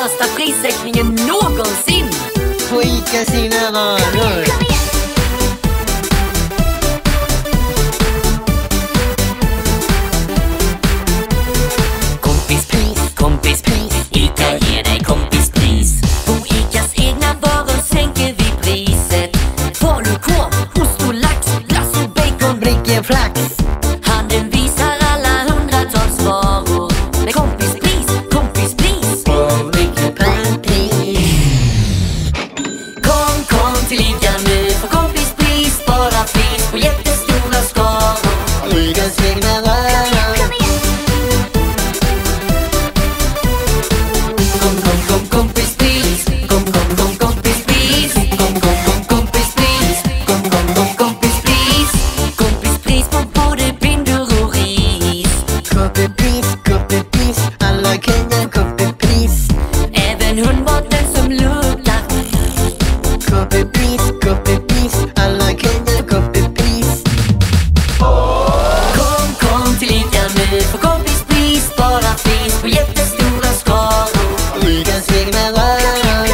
största prissänkningen någonsin på Ica sina varor. Kompispris, kompispris, Ica ger dig kompispris. På Icas egna varor sänker vi priset. Falukorv, ost och lax, glass och bacon, Bricken flax. handeln visar alla hundratals varor. Med kompispris, kompispris. Kom till Ica nu för kompispris. Spara pris på jättestora skaror. Icas egna varor. Kompispris, kompispris, kompispris, kompispris. Kompispris på både bindor och ris. Koppepris, alla kunder koppepris. Även hundmaten som luktar. Koppepris, alla kunder koppepris. Kom till Ica nu för kompispris. Spara pris på jättestora skaror. Icas egna varor.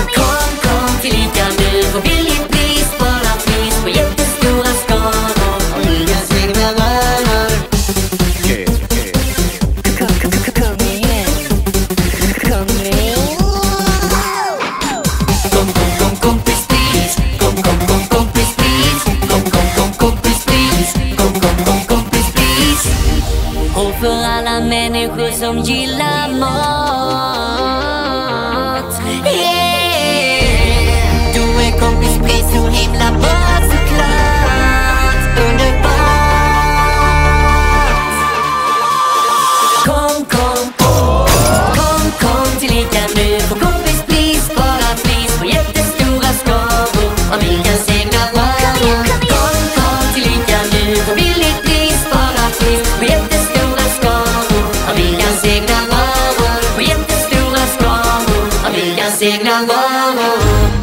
Kom till Ica nu för billigt pris. Spara pris på jättestora skaror. Icas egna varor. Kompispris, kompispris, kompispris, kompispris. Och för alla människor som gillar mat, yeah, då är kompispris så himla bra såklart. Underbart. Kom till Ica nu för kompispris. Spara pris på jättestora skaror av Icas egna varor. Kom till Ica nu för billigt pris. Spara pris på jättestora skaror av Icas egna varor. På jättestora skaror av Icas egna varor.